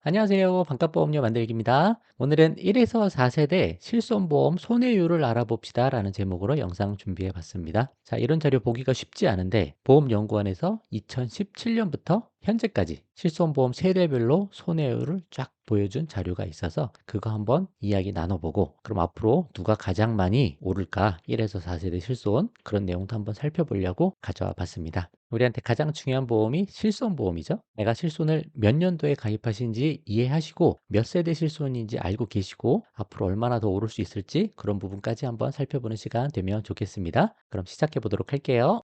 안녕하세요. 반값보험료 만들기입니다. 오늘은 1에서 4세대 실손보험 손해율을 알아봅시다 라는 제목으로 영상 준비해 봤습니다. 자, 이런 자료 보기가 쉽지 않은데 보험연구원에서 2017년부터 현재까지 실손보험 세대별로 손해율을 쫙 보여준 자료가 있어서 그거 한번 이야기 나눠보고, 그럼 앞으로 누가 가장 많이 오를까, 1에서 4세대 실손, 그런 내용도 한번 살펴보려고 가져와 봤습니다. 우리한테 가장 중요한 보험이 실손보험이죠. 내가 실손을 몇 년도에 가입하신지 이해하시고 몇 세대 실손인지 알고 계시고 앞으로 얼마나 더 오를 수 있을지 그런 부분까지 한번 살펴보는 시간 되면 좋겠습니다. 그럼 시작해 보도록 할게요.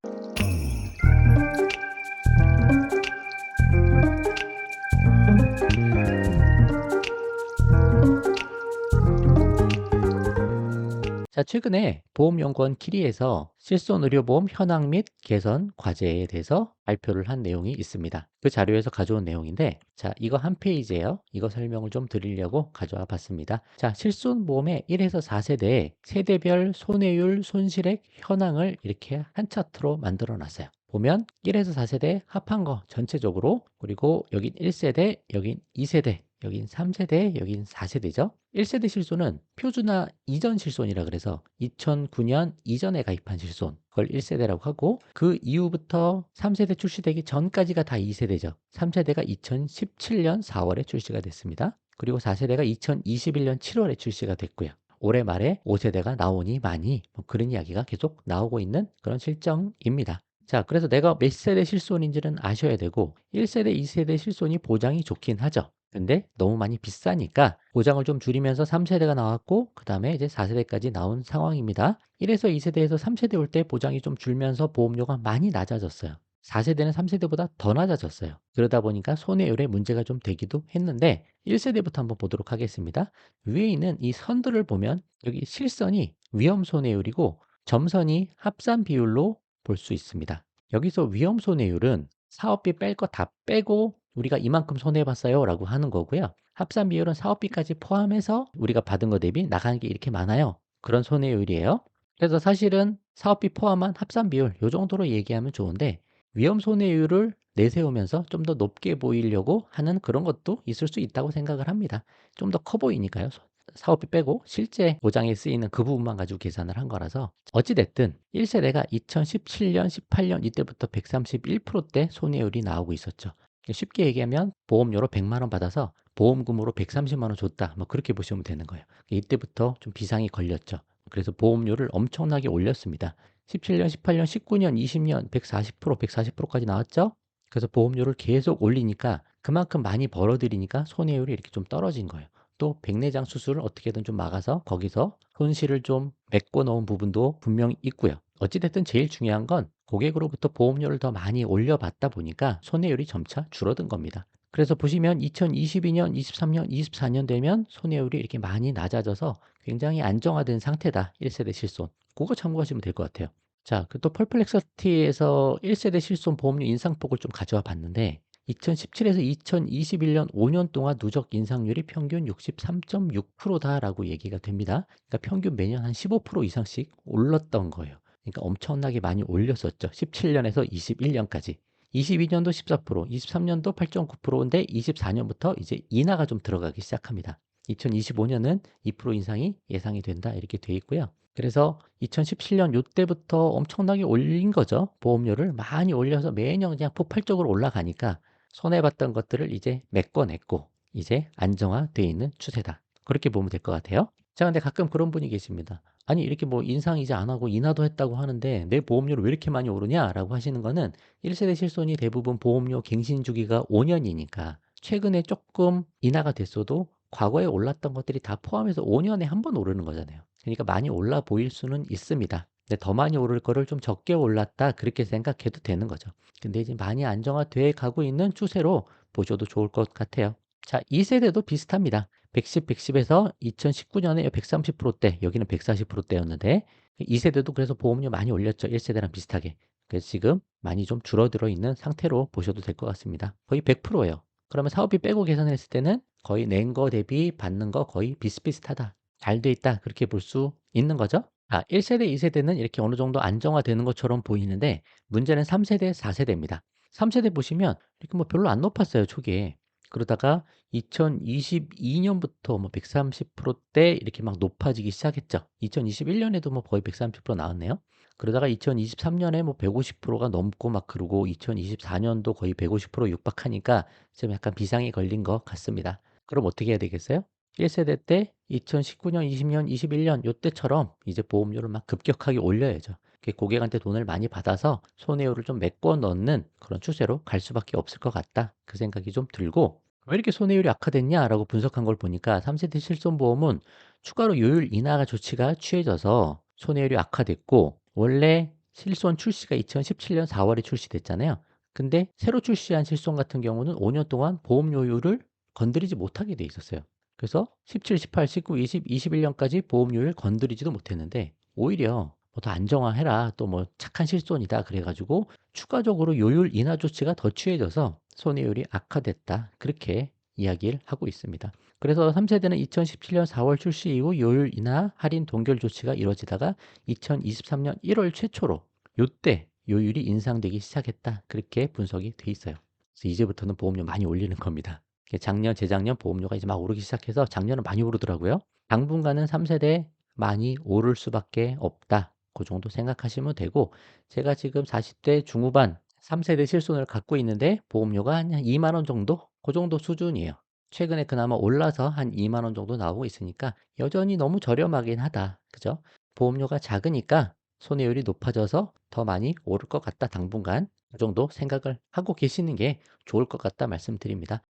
자, 최근에 보험연구원 키리에서 실손의료보험 현황 및 개선 과제에 대해서 발표를 한 내용이 있습니다. 그 자료에서 가져온 내용인데, 자, 이거 한 페이지예요. 이거 설명을 좀 드리려고 가져와 봤습니다. 자, 실손보험의 1에서 4세대 세대별 손해율 손실액 현황을 이렇게 한 차트로 만들어 놨어요. 보면 1에서 4세대 합한 거 전체적으로, 그리고 여긴 1세대, 여긴 2세대, 여긴 3세대, 여긴 4세대죠. 1세대 실손은 표준화 이전 실손이라 그래서 2009년 이전에 가입한 실손, 그걸 1세대라고 하고, 그 이후부터 3세대 출시되기 전까지가 다 2세대죠. 3세대가 2017년 4월에 출시가 됐습니다. 그리고 4세대가 2021년 7월에 출시가 됐고요. 올해 말에 5세대가 나오니 많이, 뭐 그런 이야기가 계속 나오고 있는 그런 실정입니다. 자, 그래서 내가 몇 세대 실손인지는 아셔야 되고, 1세대, 2세대 실손이 보장이 좋긴 하죠. 근데 너무 많이 비싸니까 보장을 좀 줄이면서 3세대가 나왔고, 그 다음에 이제 4세대까지 나온 상황입니다. 1에서 2세대에서 3세대 올 때 보장이 좀 줄면서 보험료가 많이 낮아졌어요. 4세대는 3세대보다 더 낮아졌어요. 그러다 보니까 손해율에 문제가 좀 되기도 했는데, 1세대부터 한번 보도록 하겠습니다. 위에 있는 이 선들을 보면 여기 실선이 위험 손해율이고 점선이 합산 비율로 볼 수 있습니다. 여기서 위험 손해율은 사업비 뺄 거 다 빼고 우리가 이만큼 손해봤어요 라고 하는 거고요. 합산 비율은 사업비까지 포함해서 우리가 받은 거 대비 나가는 게 이렇게 많아요. 그런 손해율이에요. 그래서 사실은 사업비 포함한 합산 비율 요 정도로 얘기하면 좋은데, 위험 손해율을 내세우면서 좀 더 높게 보이려고 하는 그런 것도 있을 수 있다고 생각을 합니다. 좀 더 커 보이니까요. 사업비 빼고 실제 보장에 쓰이는 그 부분만 가지고 계산을 한 거라서, 어찌 됐든 1세대가 2017년, 18년 이때부터 131%대 손해율이 나오고 있었죠. 쉽게 얘기하면 보험료로 100만 원 받아서 보험금으로 130만 원 줬다, 뭐 그렇게 보시면 되는 거예요. 이때부터 좀 비상이 걸렸죠. 그래서 보험료를 엄청나게 올렸습니다. 17년, 18년, 19년, 20년 140%, 140%까지 나왔죠. 그래서 보험료를 계속 올리니까 그만큼 많이 벌어들이니까 손해율이 이렇게 좀 떨어진 거예요. 또 백내장 수술을 어떻게든 좀 막아서 거기서 손실을 좀 메꿔 놓은 부분도 분명히 있고요. 어찌됐든 제일 중요한 건 고객으로부터 보험료를 더 많이 올려받다 보니까 손해율이 점차 줄어든 겁니다. 그래서 보시면 2022년, 23년, 24년 되면 손해율이 이렇게 많이 낮아져서 굉장히 안정화된 상태다. 1세대 실손. 그거 참고하시면 될 것 같아요. 자, 또 펄플렉서티에서 1세대 실손 보험료 인상폭을 좀 가져와 봤는데, 2017에서 2021년 5년 동안 누적 인상률이 평균 63.6%다라고 얘기가 됩니다. 그러니까 평균 매년 한 15% 이상씩 올랐던 거예요. 그러니까 엄청나게 많이 올렸었죠. 17년에서 21년까지. 22년도 14%, 23년도 8.9%인데 24년부터 이제 인하가 좀 들어가기 시작합니다. 2025년은 2% 인상이 예상이 된다 이렇게 돼 있고요. 그래서 2017년 요때부터 엄청나게 올린 거죠. 보험료를 많이 올려서 매년 그냥 폭발적으로 올라가니까 손해봤던 것들을 이제 메꿔냈고 이제 안정화되어 있는 추세다. 그렇게 보면 될 것 같아요. 자, 근데 가끔 그런 분이 계십니다. 아니, 이렇게 뭐 인상 이제 안 하고 인하도 했다고 하는데 내 보험료를 왜 이렇게 많이 오르냐라고 하시는 거는, 1세대 실손이 대부분 보험료 갱신 주기가 5년이니까 최근에 조금 인하가 됐어도 과거에 올랐던 것들이 다 포함해서 5년에 한 번 오르는 거잖아요. 그러니까 많이 올라 보일 수는 있습니다. 근데 더 많이 오를 거를 좀 적게 올랐다 그렇게 생각해도 되는 거죠. 근데 이제 많이 안정화돼 가고 있는 추세로 보셔도 좋을 것 같아요. 자, 2세대도 비슷합니다. 110, 110에서 2019년에 130%대, 여기는 140%대였는데 2세대도 그래서 보험료 많이 올렸죠. 1세대랑 비슷하게. 그래서 지금 많이 좀 줄어들어 있는 상태로 보셔도 될 것 같습니다. 거의 100%예요. 그러면 사업비 빼고 계산했을 때는 거의 낸 거 대비 받는 거 거의 비슷비슷하다. 잘 돼 있다. 그렇게 볼 수 있는 거죠. 아, 1세대, 2세대는 이렇게 어느 정도 안정화되는 것처럼 보이는데 문제는 3세대, 4세대입니다. 3세대 보시면 이렇게 뭐 별로 안 높았어요, 초기에. 그러다가 2022년부터 뭐 130%대 이렇게 막 높아지기 시작했죠. 2021년에도 뭐 거의 130% 나왔네요. 그러다가 2023년에 뭐 150%가 넘고 막 그러고 2024년도 거의 150% 육박하니까 좀 약간 비상이 걸린 것 같습니다. 그럼 어떻게 해야 되겠어요? 1세대 때 2019년, 20년, 21년 요때처럼 이제 보험료를 막 급격하게 올려야죠. 고객한테 돈을 많이 받아서 손해율을 좀 메꿔 넣는 그런 추세로 갈 수밖에 없을 것 같다. 그 생각이 좀 들고, 왜 이렇게 손해율이 악화됐냐라고 분석한 걸 보니까 3세대 실손보험은 추가로 요율 인하 조치가 취해져서 손해율이 악화됐고, 원래 실손 출시가 2017년 4월에 출시됐잖아요. 근데 새로 출시한 실손 같은 경우는 5년 동안 보험료율을 건드리지 못하게 돼 있었어요. 그래서 17, 18, 19, 20, 21년까지 보험료율 건드리지도 못했는데 오히려 뭐 더 안정화해라, 또 뭐 착한 실손이다 그래가지고 추가적으로 요율 인하 조치가 더 취해져서 손해율이 악화됐다, 그렇게 이야기를 하고 있습니다. 그래서 3세대는 2017년 4월 출시 이후 요율 인하 할인 동결 조치가 이루어지다가 2023년 1월 최초로 요때 요율이 인상되기 시작했다, 그렇게 분석이 돼 있어요. 그래서 이제부터는 보험료 많이 올리는 겁니다. 작년, 재작년 보험료가 이제 막 오르기 시작해서 작년은 많이 오르더라고요. 당분간은 3세대 많이 오를 수밖에 없다. 그 정도 생각하시면 되고, 제가 지금 40대 중후반 3세대 실손을 갖고 있는데 보험료가 한 2만 원 정도? 그 정도 수준이에요. 최근에 그나마 올라서 한 2만 원 정도 나오고 있으니까 여전히 너무 저렴하긴 하다. 그죠? 보험료가 작으니까 손해율이 높아져서 더 많이 오를 것 같다, 당분간. 그 정도 생각을 하고 계시는 게 좋을 것 같다 말씀드립니다.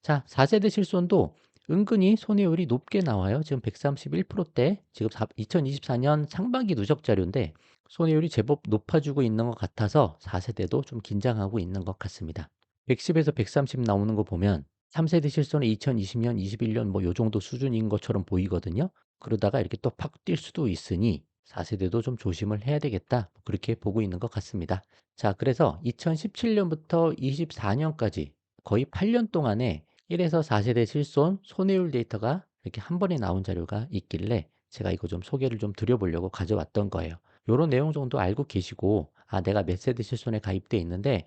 자, 4세대 실손도 은근히 손해율이 높게 나와요. 지금 131%대, 지금 2024년 상반기 누적 자료인데 손해율이 제법 높아지고 있는 것 같아서 4세대도 좀 긴장하고 있는 것 같습니다. 110에서 130 나오는 거 보면 3세대 실손은 2020년, 21년 뭐 요 정도 수준인 것처럼 보이거든요. 그러다가 이렇게 또 팍 뛸 수도 있으니 4세대도 좀 조심을 해야 되겠다, 그렇게 보고 있는 것 같습니다. 자, 그래서 2017년부터 24년까지 거의 8년 동안에 1에서 4세대 실손 손해율 데이터가 이렇게 한 번에 나온 자료가 있길래 제가 이거 좀 소개를 좀 드려보려고 가져왔던 거예요. 요런 내용 정도 알고 계시고, 아, 내가 몇 세대 실손에 가입돼 있는데,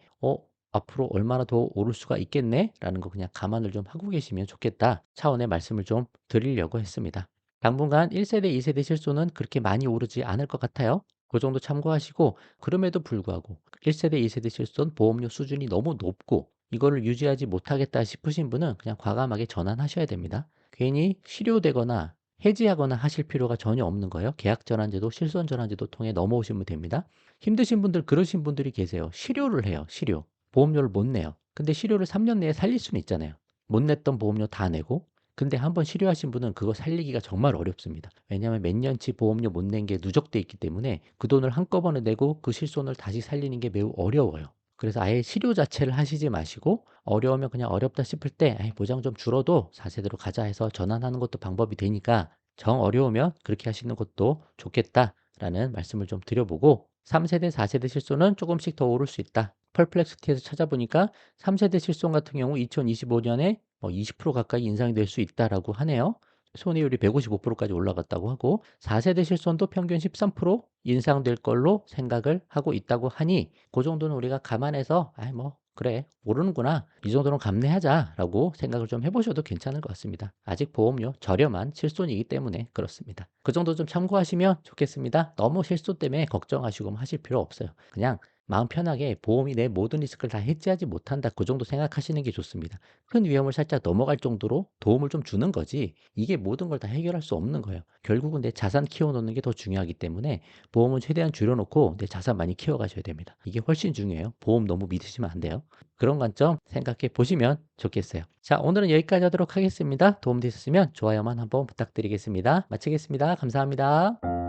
앞으로 얼마나 더 오를 수가 있겠네? 라는 거 그냥 감안을 좀 하고 계시면 좋겠다 차원의 말씀을 좀 드리려고 했습니다. 당분간 1세대, 2세대 실손은 그렇게 많이 오르지 않을 것 같아요. 그 정도 참고하시고, 그럼에도 불구하고 1세대, 2세대 실손 보험료 수준이 너무 높고 이거를 유지하지 못하겠다 싶으신 분은 그냥 과감하게 전환하셔야 됩니다. 괜히 실효되거나 해지하거나 하실 필요가 전혀 없는 거예요. 계약 전환제도, 실손 전환제도 통해 넘어오시면 됩니다. 힘드신 분들, 그러신 분들이 계세요. 실효를 해요. 실효. 보험료를 못 내요. 근데 실효를 3년 내에 살릴 수는 있잖아요. 못 냈던 보험료 다 내고. 근데 한번 실효하신 분은 그거 살리기가 정말 어렵습니다. 왜냐하면 몇 년치 보험료 못 낸 게 누적돼 있기 때문에 그 돈을 한꺼번에 내고 그 실손을 다시 살리는 게 매우 어려워요. 그래서 아예 실효 자체를 하시지 마시고, 어려우면 그냥 어렵다 싶을 때 보장 좀 줄어도 4세대로 가자 해서 전환하는 것도 방법이 되니까, 정 어려우면 그렇게 하시는 것도 좋겠다라는 말씀을 좀 드려보고, 3세대, 4세대 실손은 조금씩 더 오를 수 있다. 펄플렉스티에서 찾아보니까 3세대 실손 같은 경우 2025년에 20% 가까이 인상이 될 수 있다라고 하네요. 손해율이 155%까지 올라갔다고 하고, 4세대 실손도 평균 13% 인상될 걸로 생각을 하고 있다고 하니, 그 정도는 우리가 감안해서 그래, 모르는구나, 이 정도는 감내하자라고 생각을 좀 해보셔도 괜찮을 것 같습니다. 아직 보험료 저렴한 실손이기 때문에 그렇습니다. 그 정도 좀 참고하시면 좋겠습니다. 너무 실손 때문에 걱정하시고 하실 필요 없어요. 그냥 마음 편하게 보험이 내 모든 리스크를 다 해지하지 못한다, 그 정도 생각하시는 게 좋습니다. 큰 위험을 살짝 넘어갈 정도로 도움을 좀 주는 거지, 이게 모든 걸 다 해결할 수 없는 거예요. 결국은 내 자산 키워놓는 게 더 중요하기 때문에 보험은 최대한 줄여놓고 내 자산 많이 키워가셔야 됩니다. 이게 훨씬 중요해요. 보험 너무 믿으시면 안 돼요. 그런 관점 생각해 보시면 좋겠어요. 자, 오늘은 여기까지 하도록 하겠습니다. 도움되셨으면 좋아요만 한번 부탁드리겠습니다. 마치겠습니다. 감사합니다.